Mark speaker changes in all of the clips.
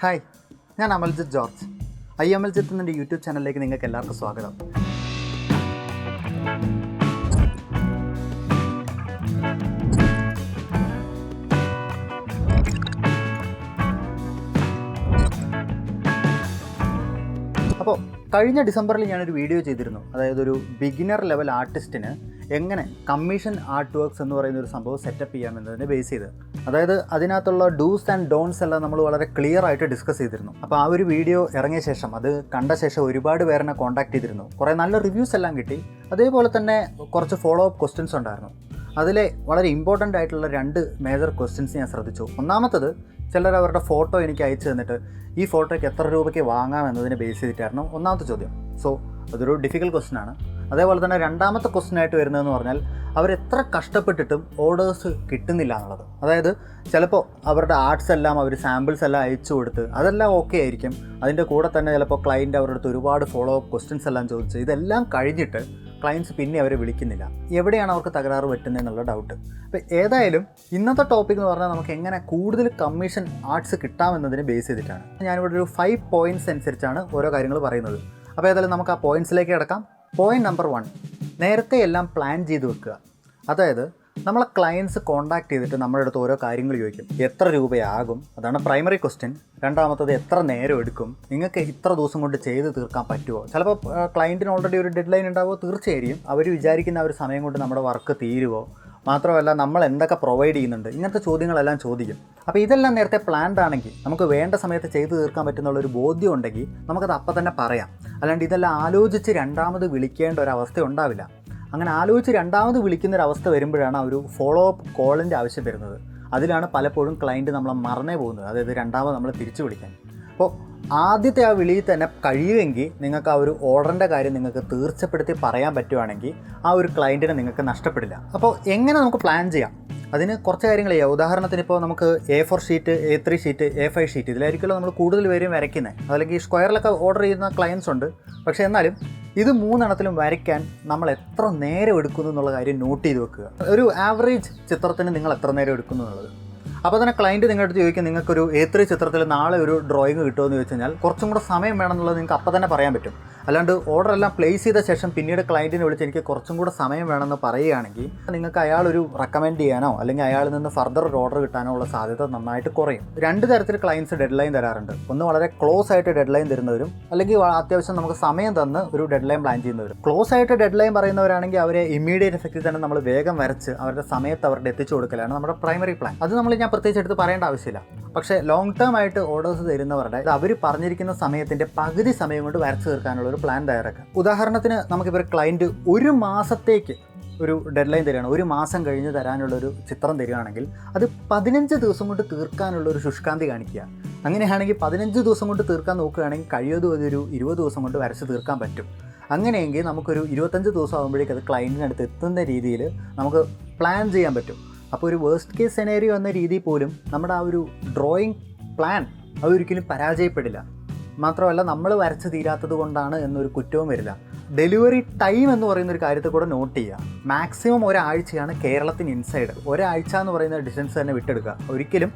Speaker 1: Hi, ഞാൻ Amaljith George. Amaljith എന്ന YouTube ചാനലിലേക്ക് നിങ്ങൾക്ക് എല്ലാവർക്കും സ്വാഗതം. അപ്പോൾ കഴിഞ്ഞ ഡിസംബറിൽ ഞാനൊരു വീഡിയോ ചെയ്തിരുന്നു. അതായത് ഒരു ബിഗിനർ ലെവൽ ആർട്ടിസ്റ്റിന് എങ്ങനെ കമ്മീഷൻ ആർട്ട് വർക്ക്സ് എന്ന് പറയുന്ന ഒരു സംഭവം സെറ്റപ്പ് ചെയ്യാമെന്നതിനെ ബേസ് ചെയ്ത്, അതായത് അതിനകത്തുള്ള ഡൂസ് ആൻഡ് ഡോൺസ് എല്ലാം നമ്മൾ വളരെ ക്ലിയർ ആയിട്ട് ഡിസ്കസ് ചെയ്തിരുന്നു. അപ്പോൾ ആ ഒരു വീഡിയോ ഇറങ്ങിയ ശേഷം, അത് കണ്ട ശേഷം ഒരുപാട് പേരെന്നെ കോൺടാക്ട് ചെയ്തിരുന്നു. കുറേ നല്ല റിവ്യൂസ് എല്ലാം കിട്ടി. അതേപോലെ തന്നെ കുറച്ച് ഫോളോ അപ്പ് ക്വസ്റ്റ്യൻസ് ഉണ്ടായിരുന്നു. അതിലെ വളരെ ഇമ്പോർട്ടൻ്റ് ആയിട്ടുള്ള 2 മേജർ ക്വസ്റ്റ്യൻസ് ഞാൻ ശ്രദ്ധിച്ചു. ഒന്നാമത്തത്, ചിലർ അവരുടെ ഫോട്ടോ എനിക്ക് അയച്ചു തന്നിട്ട് ഈ ഫോട്ടോയ്ക്ക് എത്ര രൂപയ്ക്ക് വാങ്ങാം എന്നതിനെ ബേസ് ചെയ്തിട്ടായിരുന്നു ഒന്നാമത്തെ ചോദ്യം. സോ അതൊരു ഡിഫിക്കൽട്ട് ക്വസ്റ്റ്യൻ ആണ്. അതേപോലെ തന്നെ രണ്ടാമത്തെ ക്വസ്റ്റ്യൻ ആയിട്ട് വരുന്നതെന്ന് പറഞ്ഞാൽ, അവരെത്ര കഷ്ടപ്പെട്ടിട്ടും ഓർഡേഴ്സ് കിട്ടുന്നില്ല എന്നുള്ളത്. അതായത് ചിലപ്പോൾ അവരുടെ ആർട്സ് എല്ലാം അവർ സാമ്പിൾസ് എല്ലാം അയച്ചു കൊടുത്ത് അതെല്ലാം ഓക്കെ ആയിരിക്കും. അതിൻ്റെ കൂടെ തന്നെ ചിലപ്പോൾ ക്ലയൻറ്റ് അവരുടെ അടുത്ത് ഒരുപാട് ഫോളോ അപ്പ് ക്വസ്റ്റ്യൻസ് എല്ലാം ചോദിച്ച് ഇതെല്ലാം കഴിഞ്ഞിട്ട് ക്ലയൻറ്റ്സ് പിന്നെ അവരെ വിളിക്കുന്നില്ല. എവിടെയാണ് അവർക്ക് തകരാറ് പറ്റുന്നത് എന്നുള്ള ഡൗട്ട്. അപ്പോൾ ഏതായാലും ഇന്നത്തെ ടോപ്പിക് എന്ന് പറഞ്ഞാൽ നമുക്ക് എങ്ങനെ കൂടുതൽ കമ്മീഷൻ ആർട്സ് കിട്ടാമെന്നതിനെ ബേസ് ചെയ്തിട്ടാണ്. ഞാനിവിടെ ഒരു 5 പോയിൻറ്റ്സ് അനുസരിച്ചാണ് ഓരോ കാര്യങ്ങൾ പറയുന്നത്. അപ്പോൾ ഏതായാലും നമുക്ക് ആ പോയിൻറ്റ്സിലേക്ക് കിടക്കാം. പോയിൻറ്റ് നമ്പർ 1, നേരത്തെ എല്ലാം പ്ലാൻ ചെയ്ത് വെക്കുക. അതായത് നമ്മളെ ക്ലയൻറ്റ്സ് കോൺടാക്ട് ചെയ്തിട്ട് നമ്മുടെ അടുത്ത് ഓരോ കാര്യങ്ങൾ ചോദിക്കും. എത്ര രൂപയാകും? അതാണ് പ്രൈമറി ക്വസ്റ്റ്യൻ. രണ്ടാമത്തത്, എത്ര നേരം എടുക്കും? നിങ്ങൾക്ക് ഇത്ര ദിവസം കൊണ്ട് ചെയ്ത് തീർക്കാൻ പറ്റുമോ? ചിലപ്പോൾ ക്ലയൻറ്റിന് ഓൾറെഡി ഒരു ഡെഡ് ലൈൻ ഉണ്ടാവുമോ? തീർച്ചയായും അവർ വിചാരിക്കുന്ന ഒരു സമയം കൊണ്ട് നമ്മുടെ വർക്ക് തീരുമോ? മാത്രമല്ല നമ്മൾ എന്തൊക്കെ പ്രൊവൈഡ് ചെയ്യുന്നുണ്ട്? ഇങ്ങനത്തെ ചോദ്യങ്ങളെല്ലാം ചോദിക്കും. അപ്പോൾ ഇതെല്ലാം നേരത്തെ പ്ലാൻഡ് ആണെങ്കിൽ, നമുക്ക് വേണ്ട സമയത്ത് ചെയ്തു തീർക്കാൻ പറ്റുന്നുള്ളൊരു ബോധ്യം ഉണ്ടെങ്കിൽ നമുക്കത് അപ്പം തന്നെ പറയാം. അല്ലാണ്ട് ഇതെല്ലാം ആലോചിച്ച് രണ്ടാമത് വിളിക്കേണ്ട ഒരവസ്ഥ ഉണ്ടാവില്ല. അങ്ങനെ ആലോചിച്ച് രണ്ടാമത് വിളിക്കുന്നൊരവസ്ഥ വരുമ്പോഴാണ് ആ ഒരു ഫോളോ അപ്പ് കോളിൻ്റെ ആവശ്യം വരുന്നത്. അതിലാണ് പലപ്പോഴും ക്ലയൻറ്റ് നമ്മളെ മറന്നേ പോകുന്നത്. അതായത് രണ്ടാമത് നമ്മൾ തിരിച്ചു വിളിക്കാൻ. അപ്പോൾ ആദ്യത്തെ ആ വിളിയിൽ തന്നെ കഴിയുമെങ്കിൽ നിങ്ങൾക്ക് ആ ഒരു ഓർഡറിൻ്റെ കാര്യം നിങ്ങൾക്ക് തീർച്ചപ്പെടുത്തി പറയാൻ പറ്റുവാണെങ്കിൽ ആ ഒരു ക്ലയൻറ്റിനെ നിങ്ങൾക്ക് നഷ്ടപ്പെടില്ല. അപ്പോൾ എങ്ങനെ നമുക്ക് പ്ലാൻ ചെയ്യാം? അതിന് കുറച്ച് കാര്യങ്ങൾ ചെയ്യാം. ഉദാഹരണത്തിന് ഇപ്പോൾ നമുക്ക് A4 sheet, A3 sheet, A5 sheet, ഇതിലായിരിക്കുമല്ലോ നമ്മൾ കൂടുതൽ പേരും വരയ്ക്കുന്നത്. അതല്ലെങ്കിൽ സ്ക്വയറിലൊക്കെ ഓർഡർ ചെയ്യുന്ന ക്ലയൻസ് ഉണ്ട്. പക്ഷേ എന്നാലും ഇത് 3 വരയ്ക്കാൻ നമ്മൾ എത്ര നേരം എടുക്കുന്നു എന്നുള്ള കാര്യം നോട്ട് ചെയ്ത് വെക്കുക. ഒരു ആവറേജ് ചിത്രത്തിന് നിങ്ങൾ എത്ര നേരം എടുക്കുന്നു എന്നുള്ളത്. അപ്പോൾ തന്നെ ക്ലയൻറ്റ് നിങ്ങളുടെ അടുത്ത് ചോദിക്കും, നിങ്ങൾക്കൊരു A3 ചിത്രത്തിൽ നാളെ ഒരു ഡ്രോയിങ് കിട്ടുമോ എന്ന് ചോദിച്ചു കഴിഞ്ഞാൽ കുറച്ചും കൂടെ സമയം വേണമെന്നുള്ളത് നിങ്ങൾക്ക് അപ്പം തന്നെ പറയാൻ പറ്റും. അല്ലാണ്ട് ഓർഡർ എല്ലാം പ്ലേസ് ചെയ്ത ശേഷം പിന്നീട് ക്ലയൻറ്റിനെ വിളിച്ച് എനിക്ക് കുറച്ചും കൂടെ സമയം വേണമെന്ന് പറയുകയാണെങ്കിൽ നിങ്ങൾക്ക് അയാളൊരു റെക്കമെൻഡ് ചെയ്യാനോ അല്ലെങ്കിൽ അയാളിൽ നിന്ന് ഫർദർ ഒരു ഓർഡർ കിട്ടാനോ ഉള്ള സാധ്യത നന്നായിട്ട് കുറയും. 2 തരത്തിൽ ക്ലയൻറ്റ്സ് ഡെഡ് ലൈൻ തരാറുണ്ട്. ഒന്ന് വളരെ ക്ലോസ് ആയിട്ട് ഡെഡ് ലൈൻ തരുന്നവരും, അല്ലെങ്കിൽ അത്യാവശ്യം നമുക്ക് സമയം തന്ന് ഒരു ഡെഡ് ലൈൻ പ്ലാൻ ചെയ്യുന്നവരും. ക്ലോസ് ആയിട്ട് ഡെഡ് ലൈൻ പറയുന്നവരാണെങ്കിൽ അവരെ ഇമ്മീഡിയറ്റ് എഫക്റ്റിൽ തന്നെ നമ്മൾ വേഗം വരച്ച് അവരുടെ സമയത്ത് അവരുടെ എത്തിച്ചു കൊടുക്കലാണ് നമ്മുടെ പ്രൈമറി പ്ലാൻ. അത് നമ്മൾ ഞാൻ പ്രത്യേകിച്ച് എടുത്ത് പറയേണ്ട ആവശ്യമില്ല. പക്ഷേ ലോങ് ടേം ആയിട്ട് ഓർഡേഴ്സ് തരുന്നവരുടെ അവർ പറഞ്ഞിരിക്കുന്ന സമയത്തിൻ്റെ പകുതി സമയം കൊണ്ട് വരച്ച് തീർക്കാനുള്ള ഒരു പ്ലാൻ തയ്യാറാക്കുക. ഉദാഹരണത്തിന് നമുക്കിപ്പോൾ ഒരു ക്ലയൻറ്റ് 1 മാസത്തേക്ക് ഒരു ഡെഡ് ലൈൻ തരികയാണ്, 1 മാസം കഴിഞ്ഞ് തരാനുള്ളൊരു ചിത്രം തരികയാണെങ്കിൽ അത് 15 ദിവസം കൊണ്ട് തീർക്കാനുള്ളൊരു ശുഷ്കാന്തി കാണിക്കുക. അങ്ങനെയാണെങ്കിൽ 15 ദിവസം കൊണ്ട് തീർക്കാൻ നോക്കുകയാണെങ്കിൽ കഴിയുന്നതും അതൊരു 20 ദിവസം കൊണ്ട് വരച്ച് തീർക്കാൻ പറ്റും. അങ്ങനെയെങ്കിൽ നമുക്കൊരു 25 ദിവസം ആകുമ്പോഴേക്കും അത് ക്ലയൻറ്റിനടുത്ത് എത്തുന്ന രീതിയിൽ നമുക്ക് പ്ലാൻ ചെയ്യാൻ പറ്റും. അപ്പോൾ ഒരു വേഴ്സ്റ്റ് കേസ് സെനേറിയോ എന്ന രീതിയിൽ പോലും നമ്മുടെ ആ ഒരു ഡ്രോയിങ് പ്ലാൻ അതൊരിക്കലും പരാജയപ്പെടില്ല. മാത്രമല്ല നമ്മൾ വരച്ച് തീരാത്തത് കൊണ്ടാണ് എന്നൊരു കുറ്റവും വരില്ല. ഡെലിവറി ടൈം എന്ന് പറയുന്നൊരു കാര്യത്തെ കൂടെ നോട്ട് ചെയ്യുക. മാക്സിമം ഒരാഴ്ചയാണ് കേരളത്തിന് ഇൻസൈഡ്. ഒരാഴ്ച എന്ന് പറയുന്ന ഡിസ്റ്റൻസ് തന്നെ വിട്ടെടുക്കുക. ഒരിക്കലും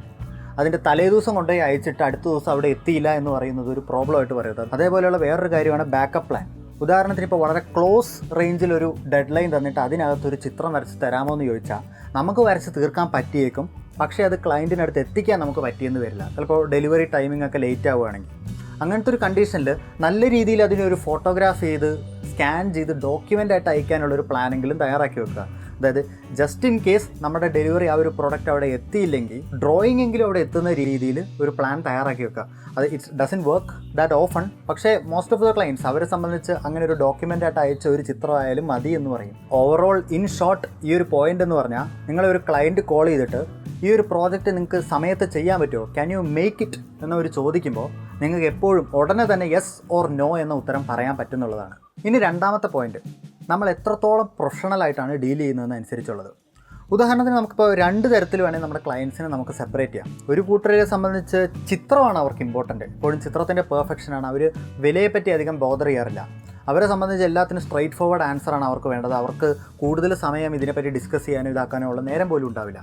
Speaker 1: അതിൻ്റെ തലേദിവസം കൊണ്ടുപോയി അയച്ചിട്ട് അടുത്ത ദിവസം അവിടെ എത്തിയില്ല എന്ന് പറയുന്നത് ഒരു പ്രോബ്ലമായിട്ട് പറയുന്നത്. അതേപോലെയുള്ള വേറൊരു കാര്യമാണ് ബാക്കപ്പ് പ്ലാൻ. ഉദാഹരണത്തിന് ഇപ്പോൾ വളരെ ക്ലോസ് റേഞ്ചിലൊരു ഡെഡ് ലൈൻ തന്നിട്ട് അതിനകത്തൊരു ചിത്രം വരച്ച് തരാമോ എന്ന് ചോദിച്ചാൽ നമുക്ക് വരച്ച് തീർക്കാൻ പറ്റിയേക്കും. പക്ഷേ അത് ക്ലയൻറ്റിനടുത്ത് എത്തിക്കാൻ നമുക്ക് പറ്റിയെന്ന് വരില്ല. ചിലപ്പോൾ ഡെലിവറി ടൈമിംഗ് ഒക്കെ ലേറ്റ് ആവുകയാണെങ്കിൽ. അങ്ങനത്തെ ഒരു കണ്ടീഷനിൽ നല്ല രീതിയിൽ അതിനൊരു ഫോട്ടോഗ്രാഫ് ചെയ്ത് സ്കാൻ ചെയ്ത് ഡോക്യുമെൻ്റ് ആയിട്ട് അയക്കാനുള്ളൊരു പ്ലാനെങ്കിലും തയ്യാറാക്കി വെക്കുക. അതായത് ജസ്റ്റ് ഇൻ കേസ് നമ്മുടെ ഡെലിവറി ആ ഒരു പ്രോഡക്റ്റ് അവിടെ എത്തിയില്ലെങ്കിൽ ഡ്രോയിങ് എങ്കിലും അവിടെ എത്തുന്ന രീതിയിൽ ഒരു പ്ലാൻ തയ്യാറാക്കി വെക്കുക. അത് it's doesn't work that often. പക്ഷേ മോസ്റ്റ് ഓഫ് ദ ക്ലയൻറ്റ്സ് അവരെ സംബന്ധിച്ച് അങ്ങനെ ഒരു ഡോക്യുമെൻ്റ് ആയിട്ട് അയച്ച ഒരു ചിത്രമായാലും മതി എന്ന് പറയും. ഓവറോൾ ഇൻ ഷോർട്ട് ഈ ഒരു പോയിൻ്റ് എന്ന് പറഞ്ഞാൽ, നിങ്ങളൊരു ക്ലയൻറ്റ് കോൾ ചെയ്തിട്ട് ഈ ഒരു പ്രോജക്റ്റ് നിങ്ങൾക്ക് സമയത്ത് ചെയ്യാൻ പറ്റുമോ, ക്യാൻ യു മേക്ക് ഇറ്റ് എന്നവർ ചോദിക്കുമ്പോൾ നിങ്ങൾക്ക് എപ്പോഴും ഉടനെ തന്നെ യെസ് ഓർ നോ എന്ന ഉത്തരം പറയാൻ പറ്റുന്നുള്ളതാണ്. ഇനി രണ്ടാമത്തെ പോയിന്റ്, നമ്മൾ എത്രത്തോളം പ്രൊഫഷണലായിട്ടാണ് ഡീൽ ചെയ്യുന്നതെന്ന് അനുസരിച്ചുള്ളത്. ഉദാഹരണത്തിന് നമുക്കിപ്പോൾ 2 തരത്തിൽ വേണമെങ്കിൽ നമ്മുടെ ക്ലയൻസിനെ നമുക്ക് സെപ്പറേറ്റ് ചെയ്യാം. ഒരു കൂട്ടരെ സംബന്ധിച്ച് ചിത്രമാണ് അവർക്ക് ഇമ്പോർട്ടൻറ്റ്. എപ്പോഴും ചിത്രത്തിൻ്റെ പെർഫെക്ഷനാണ്. അവർ വിലയെപ്പറ്റി അധികം ബോദർ ചെയ്യാറില്ല. അവരെ സംബന്ധിച്ച് എല്ലാത്തിനും സ്ട്രൈറ്റ് ഫോർവേഡ് ആൻസറാണ് അവർക്ക് വേണ്ടത്. അവർക്ക് കൂടുതൽ സമയം ഇതിനെപ്പറ്റി ഡിസ്കസ് ചെയ്യാനോ ഇതാക്കാനോ ഉള്ള നേരം പോലും ഉണ്ടാവില്ല.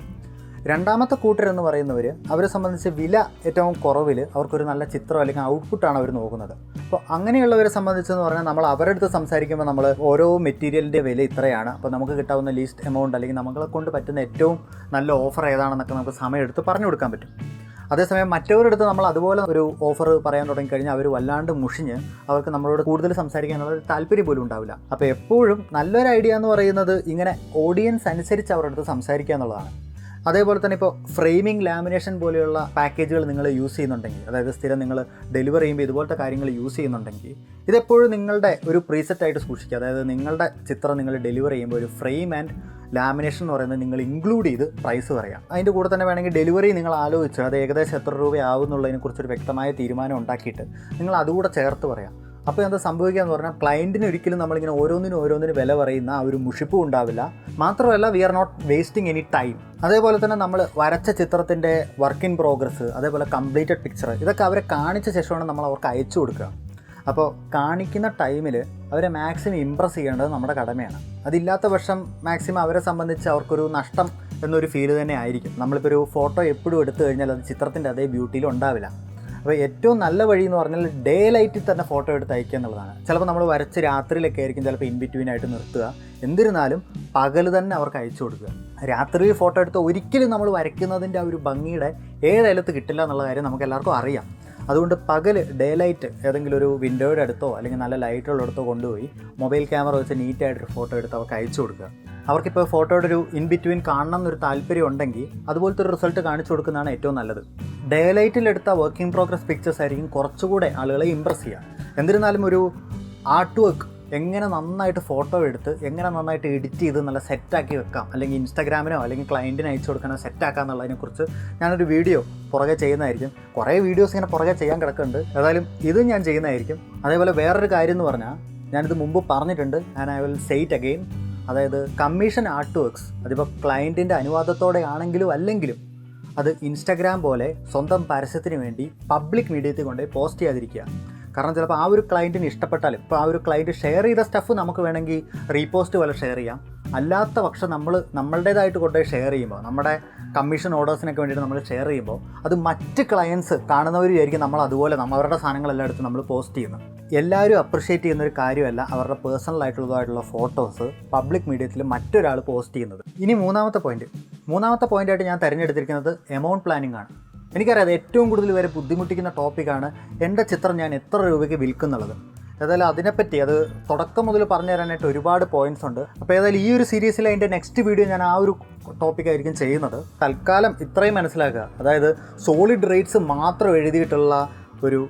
Speaker 1: രണ്ടാമത്തെ കൂട്ടരെന്ന് പറയുന്നവർ അവരെ സംബന്ധിച്ച് വില ഏറ്റവും കുറവിൽ അവർക്കൊരു നല്ല ചിത്രം അല്ലെങ്കിൽ ഔട്ട്പുട്ടാണ് അവർ നോക്കുന്നത്. അപ്പോൾ അങ്ങനെയുള്ളവരെ സംബന്ധിച്ചെന്ന് പറഞ്ഞാൽ നമ്മൾ അവരുടെ അടുത്ത് സംസാരിക്കുമ്പോൾ നമ്മൾ ഓരോ മെറ്റീരിയലിൻ്റെ വില ഇത്രയാണ്, അപ്പോൾ നമുക്ക് കിട്ടാവുന്ന ലീസ്റ്റ് എമൗണ്ട് അല്ലെങ്കിൽ നമ്മളെ കൊണ്ട് പറ്റുന്ന ഏറ്റവും നല്ല ഓഫർ ഏതാണെന്നൊക്കെ നമുക്ക് സമയമെടുത്ത് പറഞ്ഞു കൊടുക്കാൻ പറ്റും. അതേസമയം മറ്റവരുടെ അടുത്ത് നമ്മൾ അതുപോലെ ഒരു ഓഫർ പറയാൻ തുടങ്ങിക്കഴിഞ്ഞാൽ അവർ വല്ലാണ്ട് മുഷിഞ്ഞ് അവർക്ക് നമ്മളോട് കൂടുതൽ സംസാരിക്കാനുള്ള ഒരു താല്പര്യം പോലും ഉണ്ടാവില്ല. അപ്പോൾ എപ്പോഴും നല്ലൊരു ഐഡിയ എന്ന് പറയുന്നത് ഇങ്ങനെ ഓഡിയൻസ് അനുസരിച്ച് അവരുടെ അടുത്ത് സംസാരിക്കുക എന്നുള്ളതാണ്. അതേപോലെ തന്നെ ഇപ്പോൾ ഫ്രെയിമിംഗ്, ലാമിനേഷൻ പോലെയുള്ള പാക്കേജുകൾ നിങ്ങൾ യൂസ് ചെയ്യുന്നുണ്ടെങ്കിൽ, അതായത് സ്ഥിരം നിങ്ങൾ ഡെലിവർ ചെയ്യുമ്പോൾ ഇതുപോലത്തെ കാര്യങ്ങൾ യൂസ് ചെയ്യുന്നുണ്ടെങ്കിൽ ഇതെപ്പോഴും നിങ്ങളുടെ ഒരു പ്രീസെറ്റായിട്ട് സൂക്ഷിക്കുക. അതായത് നിങ്ങളുടെ ചിത്രം നിങ്ങൾ ഡെലിവർ ചെയ്യുമ്പോൾ ഒരു ഫ്രെയിം ആൻഡ് ലാമിനേഷൻ എന്ന് പറയുന്നത് നിങ്ങൾ ഇൻക്ലൂഡ് ചെയ്ത് പ്രൈസ് പറയാം. അതിൻ്റെ കൂടെ തന്നെ വേണമെങ്കിൽ ഡെലിവറി നിങ്ങൾ ആലോചിച്ച് അത് ഏകദേശം എത്ര രൂപയാവും എന്നുള്ളതിനെക്കുറിച്ചൊരു വ്യക്തമായ തീരുമാനം ഉണ്ടാക്കിയിട്ട് നിങ്ങൾ അതുകൂടെ ചേർത്ത് പറയാം. അപ്പോൾ എന്താ സംഭവിക്കുക എന്ന് പറഞ്ഞാൽ ക്ലയൻറ്റിന് ഒരിക്കലും നമ്മളിങ്ങനെ ഓരോന്നിനും വില പറയുന്ന ആ ഒരു മുഷിപ്പും ഉണ്ടാവില്ല. മാത്രമല്ല we are not wasting any time. അതേപോലെ തന്നെ നമ്മൾ വരച്ച ചിത്രത്തിൻ്റെ വർക്ക് ഇൻ പ്രോഗ്രസ്, അതേപോലെ കംപ്ലീറ്റഡ് പിക്ചർ, ഇതൊക്കെ അവരെ കാണിച്ച ശേഷമാണ് നമ്മൾ അവർക്ക് അയച്ചു കൊടുക്കുക. അപ്പോൾ കാണിക്കുന്ന ടൈമിൽ അവരെ മാക്സിമം ഇമ്പ്രസ് ചെയ്യേണ്ടത് നമ്മുടെ കടമയാണ്. അതില്ലാത്ത പക്ഷം മാക്സിമം അവരെ സംബന്ധിച്ച് അവർക്കൊരു നഷ്ടം എന്നൊരു ഫീല് തന്നെ ആയിരിക്കും. നമ്മളിപ്പോൾ ഒരു ഫോട്ടോ എപ്പോഴും എടുത്തു കഴിഞ്ഞാൽ അത് ചിത്രത്തിൻ്റെ അതേ ബ്യൂട്ടിയിൽ ഉണ്ടാവില്ല. അപ്പോൾ ഏറ്റവും നല്ല വഴി എന്ന് പറഞ്ഞാൽ ഡേ ലൈറ്റിൽ തന്നെ ഫോട്ടോ എടുത്ത് അയക്കുക എന്നുള്ളതാണ്. ചിലപ്പോൾ നമ്മൾ വരച്ച് രാത്രിയിലൊക്കെ ആയിരിക്കും ചിലപ്പോൾ ഇൻ ബിറ്റ്വീൻ ആയിട്ട് നിർത്തുക. എന്നിരുന്നാലും പകൽ തന്നെ അവർക്ക് അയച്ചു കൊടുക്കുക. രാത്രിയിൽ ഫോട്ടോ എടുത്ത് ഒരിക്കലും നമ്മൾ വരയ്ക്കുന്നതിൻ്റെ ആ ഒരു ഭംഗിയുടെ ഏഴലത്ത് കിട്ടില്ല എന്നുള്ള കാര്യം നമുക്ക് എല്ലാവർക്കും അറിയാം. അതുകൊണ്ട് പകൽ ഡേ ലൈറ്റ് ഏതെങ്കിലും ഒരു വിൻഡോയുടെ അടുത്തോ അല്ലെങ്കിൽ നല്ല ലൈറ്റുള്ളിടത്തോ കൊണ്ടുപോയി മൊബൈൽ ക്യാമറ വെച്ച് നീറ്റായിട്ടൊരു ഫോട്ടോ എടുത്ത് അവർക്ക് അയച്ചു കൊടുക്കുക. അവർക്കിപ്പോൾ ഫോട്ടോയുടെ ഒരു ഇൻ ബിറ്റ്വീൻ കാണണം എന്നൊരു താല്പര്യം ഉണ്ടെങ്കിൽ അതുപോലത്തെ ഒരു റിസൾട്ട് കാണിച്ചു കൊടുക്കുന്നതാണ് ഏറ്റവും നല്ലത്. ഡേ ലൈറ്റിലെടുത്ത വർക്കിംഗ് പ്രോഗ്രസ് പിക്ചേഴ്സ് ആയിരിക്കും കുറച്ചുകൂടെ ആളുകളെ ഇമ്പ്രസ് ചെയ്യുക. എന്നിരുന്നാലും ഒരു ആർട്ട് വർക്ക് എങ്ങനെ നന്നായിട്ട് ഫോട്ടോ എടുത്ത് എങ്ങനെ നന്നായിട്ട് എഡിറ്റ് ചെയ്ത് നല്ല സെറ്റാക്കി വെക്കാം, അല്ലെങ്കിൽ ഇൻസ്റ്റാഗ്രാമിനോ അല്ലെങ്കിൽ ക്ലയൻറ്റിന് അയച്ചു കൊടുക്കാനോ സെറ്റാക്കാം എന്നുള്ളതിനെക്കുറിച്ച് ഞാനൊരു വീഡിയോ പുറകെ ചെയ്യുന്നതായിരിക്കും. കുറേ വീഡിയോസ് ഇങ്ങനെ പുറകെ ചെയ്യാൻ കിടക്കുന്നുണ്ട്. ഏതായാലും ഇതും ഞാൻ ചെയ്യുന്നതായിരിക്കും. അതേപോലെ വേറൊരു കാര്യം എന്ന് പറഞ്ഞാൽ ഞാനിത് മുമ്പ് പറഞ്ഞിട്ടുണ്ട്, and I will say it again. അതായത് കമ്മീഷൻ ആർട്ട് വർക്ക്സ് അതിപ്പോൾ ക്ലയൻറ്റിൻ്റെ അനുവാദത്തോടെ ആണെങ്കിലും അല്ലെങ്കിലും അത് ഇൻസ്റ്റാഗ്രാം പോലെ സ്വന്തം പരസ്യത്തിന് വേണ്ടി പബ്ലിക് മീഡിയത്തിൽ കൊണ്ടുപോയി പോസ്റ്റ് ചെയ്യാതിരിക്കുക. കാരണം ചിലപ്പോൾ ആ ഒരു ക്ലയൻറ്റിന് ഇഷ്ടപ്പെട്ടാലും ഇപ്പോൾ ആ ഒരു ക്ലയൻറ്റ് ഷെയർ ചെയ്ത സ്റ്റഫ് നമുക്ക് വേണമെങ്കിൽ റീപോസ്റ്റ് പോലെ ഷെയർ ചെയ്യാം. അല്ലാത്ത പക്ഷം നമ്മളുടേതായിട്ട് കൊണ്ടുപോയി ഷെയർ ചെയ്യുമ്പോൾ, നമ്മുടെ കമ്മീഷൻ ഓർഡേഴ്സിനൊക്കെ വേണ്ടിയിട്ട് നമ്മൾ ഷെയർ ചെയ്യുമ്പോൾ അത് മറ്റ് ക്ലയൻസ് കാണുന്നവർ വിചാരിക്കും നമ്മൾ അതുപോലെ അവരുടെ സാധനങ്ങളെല്ലാം എടുത്ത് നമ്മൾ പോസ്റ്റ് ചെയ്യുന്നു. എല്ലാവരും അപ്രിഷ്യേറ്റ് ചെയ്യുന്നൊരു കാര്യമല്ല അവരുടെ പേഴ്സണലായിട്ടുള്ളതായിട്ടുള്ള ഫോട്ടോസ് പബ്ലിക് മീഡിയത്തിൽ മറ്റൊരാൾ പോസ്റ്റ് ചെയ്യുന്നത്. ഇനി മൂന്നാമത്തെ പോയിൻ്റായിട്ട് ഞാൻ തിരഞ്ഞെടുത്തിരിക്കുന്നത് എമൗണ്ട് പ്ലാനിംഗ് ആണ്. എനിക്കറിയാം ഏറ്റവും കൂടുതൽ വരെ ബുദ്ധിമുട്ടിക്കുന്ന ടോപ്പിക്കാണ് എൻ്റെ ചിത്രം ഞാൻ എത്ര രൂപയ്ക്ക് വിൽക്കുന്നുള്ളത്. ഏതായാലും അതിനെപ്പറ്റി അത് തുടക്കം മുതൽ പറഞ്ഞു തരാനായിട്ട് ഒരുപാട് പോയിൻറ്റ്സ് ഉണ്ട്. അപ്പോൾ ഏതായാലും ഈ ഒരു സീരീസിൽ അതിൻ്റെ നെക്സ്റ്റ് വീഡിയോ ഞാൻ ആ ഒരു ടോപ്പിക്കായിരിക്കും ചെയ്യുന്നത്. തൽക്കാലം ഇത്രയും മനസ്സിലാക്കുക. അതായത് സോളിഡ് റേറ്റ്സ് മാത്രം എഴുതിയിട്ടുള്ള ഒരു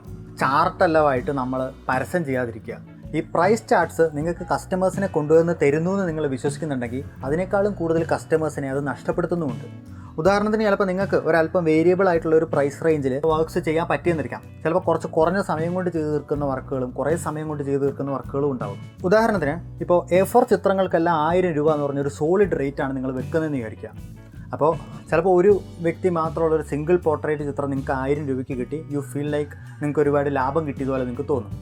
Speaker 1: ചാർട്ടെല്ലാമായിട്ട് നമ്മൾ പരസ്യം ചെയ്യാതിരിക്കുക. ഈ പ്രൈസ് ചാർട്ട്സ് നിങ്ങൾക്ക് കസ്റ്റമേഴ്സിനെ കൊണ്ടുവന്ന് തരുന്നു എന്ന് നിങ്ങൾ വിശ്വസിക്കുന്നുണ്ടെങ്കിൽ അതിനേക്കാളും കൂടുതൽ കസ്റ്റമേഴ്സിനെ അത് നഷ്ടപ്പെടുത്തുന്നുമുണ്ട്. ഉദാഹരണത്തിന് ചിലപ്പോൾ നിങ്ങൾക്ക് ഒരല്പം വേരിയബിൾ ആയിട്ടുള്ള ഒരു പ്രൈസ് റേഞ്ചിൽ വർക്ക്സ് ചെയ്യാൻ പറ്റിയെന്നിരിക്കാം. ചിലപ്പോൾ കുറച്ച് കുറഞ്ഞ സമയം കൊണ്ട് ചെയ്ത് തീർക്കുന്ന വർക്കുകളും കുറേ സമയം കൊണ്ട് ചെയ്ത് തീർക്കുന്ന വർക്കുകളും ഉണ്ടാവും. ഉദാഹരണത്തിന് ഇപ്പോൾ A4 ചിത്രങ്ങൾക്കെല്ലാം 1000 രൂപ എന്ന് പറഞ്ഞൊരു സോളിഡ് റേറ്റാണ് നിങ്ങൾ വെക്കുന്നതെന്ന് വിചാരിക്കുക. അപ്പോൾ ചിലപ്പോൾ ഒരു വ്യക്തി മാത്രമുള്ള ഒരു സിംഗിൾ പോർട്രേറ്റ് ചിത്രം നിങ്ങൾക്ക് 1000 രൂപയ്ക്ക് കിട്ടി. യു ഫീൽ ലൈക്ക് നിങ്ങൾക്ക് ഒരുപാട് ലാഭം കിട്ടിയതുപോലെ നിങ്ങൾക്ക് തോന്നും.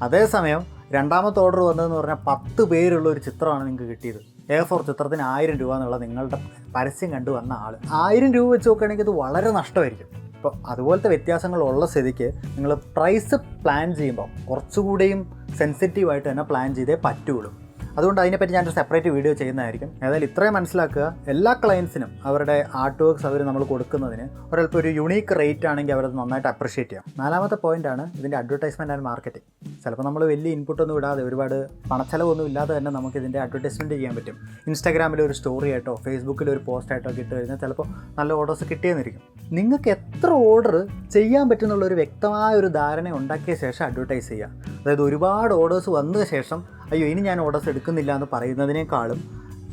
Speaker 1: അതേസമയം രണ്ടാമത്തെ ഓർഡർ വന്നതെന്ന് പറഞ്ഞാൽ 10 പേരുള്ള ഒരു ചിത്രമാണ് നിങ്ങൾക്ക് കിട്ടിയത്. A4 ചിത്രത്തിന് 1000 രൂപ എന്നുള്ള നിങ്ങളുടെ പരസ്യം കണ്ടു വന്ന ആൾ 1000 രൂപ വെച്ച് നോക്കുകയാണെങ്കിൽ ഇത് വളരെ നഷ്ടമായിരിക്കും. അപ്പോൾ അതുപോലത്തെ വ്യത്യാസങ്ങളുള്ള സ്ഥിതിക്ക് നിങ്ങൾ പ്രൈസ് പ്ലാൻ ചെയ്യുമ്പോൾ കുറച്ചുകൂടെയും സെൻസിറ്റീവായിട്ട് തന്നെ പ്ലാൻ ചെയ്തേ പറ്റുള്ളൂ. അതുകൊണ്ട് അതിനെപ്പറ്റി ഞാനൊരു സെപ്പറേറ്റ് വീഡിയോ ചെയ്യുന്നതായിരിക്കും. ഏതായാലും ഇത്രയും മനസ്സിലാക്കുക, എല്ലാ ക്ലയൻസിനും അവരുടെ ആർട്ട് വർക്ക്സ് അവർ നമ്മൾ കൊടുക്കുന്നതിന് ഒരല്പം ഒരു യുണീക്ക് റേറ്റ് ആണെങ്കിൽ അവരത് നന്നായിട്ട് അപ്രിഷ്യേറ്റ് ചെയ്യാം. നാലാമത്തെ പോയിൻ്റാണ് ഇതിൻ്റെ അഡ്വർടൈസ്മെൻറ്റ് ആൻഡ് മാർക്കറ്റിംഗ്. ചിലപ്പോൾ നമ്മൾ വലിയ ഇൻപുട്ടൊന്നും ഇടാതെ ഒരുപാട് പണച്ചെലവൊന്നും ഇല്ലാതെ തന്നെ നമുക്ക് ഇതിൻ്റെ അഡ്വർടൈസ്മെൻറ്റ് ചെയ്യാൻ പറ്റും. ഇൻസ്റ്റാഗ്രാമിൽ ഒരു സ്റ്റോറി ആയിട്ടോ ഫേസ്ബുക്കിൽ ഒരു പോസ്റ്റ് ആയിട്ടോ ഇട്ട് കഴിഞ്ഞാൽ ചിലപ്പോൾ നല്ല ഓർഡേഴ്സ് കിട്ടിയെന്നിരിക്കും. നിങ്ങൾക്ക് എത്ര ഓർഡർ ചെയ്യാൻ പറ്റുന്നുള്ളൊരു വ്യക്തമായ ഒരു ധാരണ ഉണ്ടാക്കിയ ശേഷം അഡ്വർടൈസ് ചെയ്യുക. അതായത് ഒരുപാട് ഓർഡേഴ്സ് വന്ന ശേഷം അയ്യോ ഇനി ഞാൻ ഓർഡേഴ്സ് എടുക്കുന്നില്ല എന്ന് പറയുന്നതിനേക്കാളും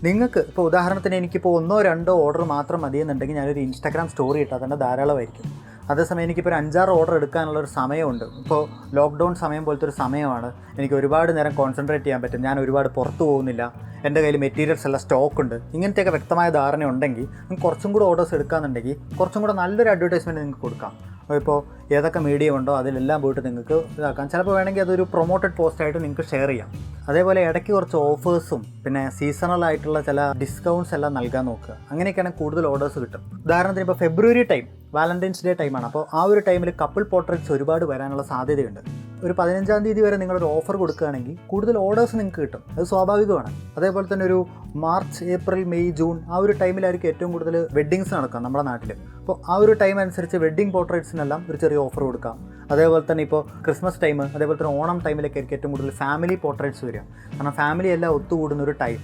Speaker 1: നിങ്ങൾക്ക് ഇപ്പോൾ ഉദാഹരണത്തിന് എനിക്കിപ്പോൾ 1-2 ഓർഡർ മാത്രം മതിയെന്നുണ്ടെങ്കിൽ ഞാനൊരു ഇൻസ്റ്റാഗ്രാം സ്റ്റോറി ഇട്ടാൽ തന്നെ ധാരാളമായിരിക്കും. അതേസമയം എനിക്കിപ്പോൾ ഒരു 5-6 ഓർഡർ എടുക്കാനുള്ളൊരു സമയമുണ്ട്. ഇപ്പോൾ ലോക്ക്ഡൗൺ സമയം പോലത്തെ ഒരു സമയമാണ്. എനിക്ക് ഒരുപാട് നേരം കോൺസെൻട്രേറ്റ് ചെയ്യാൻ പറ്റും. ഞാൻ ഒരുപാട് പുറത്ത് പോകുന്നില്ല. എൻ്റെ കയ്യിൽ മെറ്റീരിയൽസ് എല്ലാം സ്റ്റോക്ക് ഉണ്ട്. ഇങ്ങനത്തെയൊക്കെ വ്യക്തമായ ധാരണ ഉണ്ടെങ്കിൽ നിങ്ങൾക്ക് കുറച്ചും കൂടെ ഓർഡേഴ്സ് എടുക്കാമെന്നുണ്ടെങ്കിൽ കുറച്ചും കൂടെ നല്ലൊരു അഡ്വർടൈസ്മെൻറ്റ് നിങ്ങൾക്ക് കൊടുക്കാം. ഇപ്പോൾ ഏതൊക്കെ മീഡിയം ഉണ്ടോ അതിലെല്ലാം പോയിട്ട് നിങ്ങൾക്ക് ഇതാക്കാം. ചിലപ്പോൾ വേണമെങ്കിൽ അതൊരു പ്രൊമോട്ടഡ് പോസ്റ്റായിട്ട് നിങ്ങൾക്ക് ഷെയർ ചെയ്യാം. അതേപോലെ ഇടയ്ക്ക് കുറച്ച് ഓഫേഴ്സും പിന്നെ സീസണൽ ആയിട്ടുള്ള ചില ഡിസ്കൗണ്ട്സ് എല്ലാം നൽകാൻ നോക്കുക. അങ്ങനെയൊക്കെയാണ് കൂടുതൽ ഓർഡേഴ്സ് കിട്ടും. ഉദാഹരണത്തിന് ഇപ്പോൾ ഫെബ്രുവരി ടൈം വാലന്റൈൻസ് ഡേ ടൈമാണ്. അപ്പോൾ ആ ഒരു ടൈമിൽ കപ്പിൾ പോർട്രേറ്റ്സ് ഒരുപാട് വരാനുള്ള സാധ്യതയുണ്ട്. ഒരു 15-ാം തീയതി വരെ നിങ്ങളൊരു ഓഫർ കൊടുക്കുകയാണെങ്കിൽ കൂടുതൽ ഓർഡേഴ്സ് നിങ്ങൾക്ക് കിട്ടും. അത് സ്വാഭാവികമാണ്. അതേപോലെ തന്നെ ഒരു മാർച്ച്, ഏപ്രിൽ, മെയ്, ജൂൺ ആ ഒരു ടൈമിലായിരിക്കും ഏറ്റവും കൂടുതൽ വെഡ്ഡിങ്സ് നടക്കുക നമ്മുടെ നാട്ടിൽ. അപ്പോൾ ആ ഒരു ടൈം അനുസരിച്ച് വെഡ്ഡിങ് പോർട്രേറ്റ്സിനെല്ലാം ഒരു ചെറിയ ഓഫർ കൊടുക്കാം. അതേപോലെ തന്നെ ഇപ്പോൾ ക്രിസ്മസ് ടൈം, അതേപോലെ തന്നെ ഓണം ടൈമിലൊക്കെ ആയിരിക്കും ഏറ്റവും കൂടുതൽ ഫാമിലി പോർട്രേറ്റ്സ് വരിക. കാരണം ഫാമിലി എല്ലാം ഒത്തുകൂടുന്ന ഒരു ടൈം.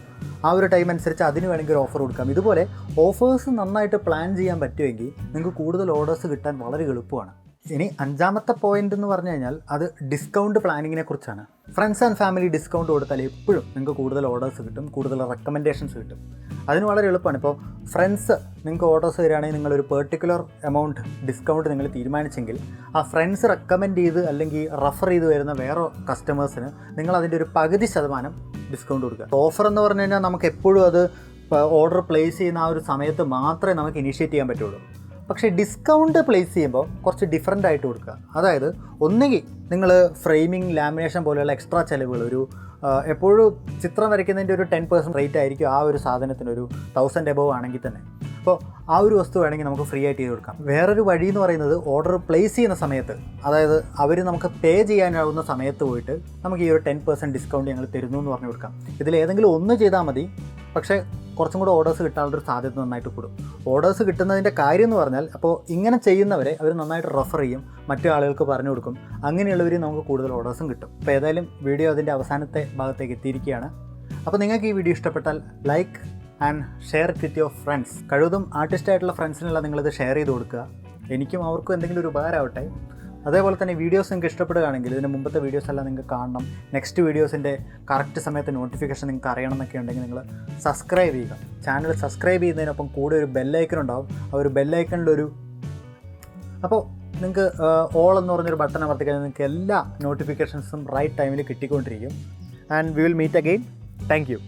Speaker 1: ആ ഒരു ടൈം അനുസരിച്ച് അതിന് വേണമെങ്കിൽ ഒരു ഓഫർ കൊടുക്കാം. ഇതുപോലെ ഓഫേഴ്സ് നന്നായിട്ട് പ്ലാൻ ചെയ്യാൻ പറ്റുമെങ്കിൽ നിങ്ങൾക്ക് കൂടുതൽ ഓർഡേഴ്സ് കിട്ടാൻ വളരെ എളുപ്പമാണ്. ഇനി 5-ാമത്തെ പോയിന്റ് എന്ന് പറഞ്ഞു കഴിഞ്ഞാൽ അത് ഡിസ്കൗണ്ട് പ്ലാനിങ്ങിനെ കുറിച്ചാണ്. ഫ്രണ്ട്സ് ആൻഡ് ഫാമിലി ഡിസ്കൗണ്ട് കൊടുത്താൽ എപ്പോഴും നിങ്ങൾക്ക് കൂടുതൽ ഓർഡേഴ്സ് കിട്ടും, കൂടുതൽ റെക്കമെൻഡേഷൻസ് കിട്ടും. അതിന് വളരെ എളുപ്പമാണ്. ഇപ്പോൾ ഫ്രണ്ട്സ് നിങ്ങൾക്ക് ഓർഡേഴ്സ് തരികയാണെങ്കിൽ നിങ്ങളൊരു പെർട്ടിക്കുലർ എമൗണ്ട് ഡിസ്കൗണ്ട് നിങ്ങൾ തീരുമാനിച്ചെങ്കിൽ ആ ഫ്രണ്ട്സ് റെക്കമെൻഡ് ചെയ്ത് അല്ലെങ്കിൽ റെഫർ ചെയ്ത് വരുന്ന വേറെ കസ്റ്റമേഴ്സിന് നിങ്ങൾ അതിൻ്റെ ഒരു പകുതി ശതമാനം ഡിസ്കൗണ്ട് കൊടുക്കുക. ഓഫർ എന്ന് പറഞ്ഞു കഴിഞ്ഞാൽ നമുക്ക് എപ്പോഴും അത് ഓർഡർ പ്ലേസ് ചെയ്യുന്ന ആ ഒരു സമയത്ത് മാത്രമേ നമുക്ക് ഇനീഷ്യേറ്റ് ചെയ്യാൻ പറ്റുള്ളൂ. പക്ഷേ ഡിസ്കൗണ്ട് പ്ലേസ് ചെയ്യുമ്പോൾ കുറച്ച് ഡിഫറൻ്റ് ആയിട്ട് കൊടുക്കുക. അതായത് ഒന്നുകിൽ നിങ്ങൾ ഫ്രെയിമിങ്, ലാമിനേഷൻ പോലെയുള്ള എക്സ്ട്രാ ചിലവുകൾ, ഒരു എപ്പോഴും ചിത്രം വരയ്ക്കുന്നതിൻ്റെ ഒരു 10% റേറ്റ് ആയിരിക്കും ആ ഒരു സാധനത്തിന്, ഒരു 1000 എബോവ് ആണെങ്കിൽ തന്നെ. അപ്പോൾ ആ ഒരു വസ്തു വേണമെങ്കിൽ നമുക്ക് ഫ്രീ ആയിട്ട് ചെയ്ത് കൊടുക്കാം. വേറൊരു വഴി എന്ന് പറയുന്നത് ഓർഡർ പ്ലേസ് ചെയ്യുന്ന സമയത്ത്, അതായത് അവർ നമുക്ക് പേ ചെയ്യാനാവുന്ന സമയത്ത് പോയിട്ട് നമുക്ക് ഈ ഒരു 10% ഡിസ്കൗണ്ട് ഞങ്ങൾ തരുന്നു എന്ന് പറഞ്ഞു കൊടുക്കാം. ഇതിലേതെങ്കിലും ഒന്ന് ചെയ്താൽ മതി. പക്ഷേ കുറച്ചും കൂടെ ഓർഡേഴ്സ് കിട്ടാനുള്ളൊരു സാധ്യത നന്നായിട്ട് കൂടും. ഓർഡേഴ്സ് കിട്ടുന്നതിൻ്റെ കാര്യം എന്ന് പറഞ്ഞാൽ, അപ്പോൾ ഇങ്ങനെ ചെയ്യുന്നവരെ അവർ നന്നായിട്ട് റെഫർ ചെയ്യും, മറ്റു ആളുകൾക്ക് പറഞ്ഞു കൊടുക്കും. അങ്ങനെയുള്ളവർ നമുക്ക് കൂടുതൽ ഓർഡേഴ്സും കിട്ടും. അപ്പോൾ ഏതായാലും വീഡിയോ അതിൻ്റെ അവസാനത്തെ ഭാഗത്തേക്ക് എത്തിയിരിക്കുകയാണ്. അപ്പോൾ നിങ്ങൾക്ക് ഈ വീഡിയോ ഇഷ്ടപ്പെട്ടാൽ like and share it with your friends. കഴിവതും ആർട്ടിസ്റ്റായിട്ടുള്ള ഫ്രണ്ട്സിനെല്ലാം നിങ്ങളിത് ഷെയർ ചെയ്ത് കൊടുക്കുക. എനിക്കും അവർക്കും എന്തെങ്കിലും ഒരു ഉപകാരമാവട്ടെ. അതേപോലെ തന്നെ വീഡിയോസ് നിങ്ങൾക്ക് ഇഷ്ടപ്പെടുകയാണെങ്കിൽ ഇതിന് മുമ്പത്തെ വീഡിയോസ് എല്ലാം നിങ്ങൾക്ക് കാണണം, നെക്സ്റ്റ് വീഡിയോസിൻ്റെ കറക്റ്റ് സമയത്ത് നോട്ടിഫിക്കേഷൻ നിങ്ങൾക്ക് അറിയണം എന്നൊക്കെ ഉണ്ടെങ്കിൽ നിങ്ങൾ സബ്സ്ക്രൈബ് ചെയ്യുക. ചാനൽ സബ്സ്ക്രൈബ് ചെയ്യുന്നതിനൊപ്പം കൂടെ ഒരു ബെല്ലൈക്കൺ ഉണ്ടാവും. ആ ഒരു ബെല്ലൈക്കണിലൊരു അപ്പോൾ നിങ്ങൾക്ക് ഓൾ എന്ന് പറഞ്ഞൊരു ബട്ടൺ അമർത്തിക്കഴിഞ്ഞാൽ നിങ്ങൾക്ക് എല്ലാ നോട്ടിഫിക്കേഷൻസും റൈറ്റ് ടൈമിൽ കിട്ടിക്കൊണ്ടിരിക്കും. And we will meet again. Thank U.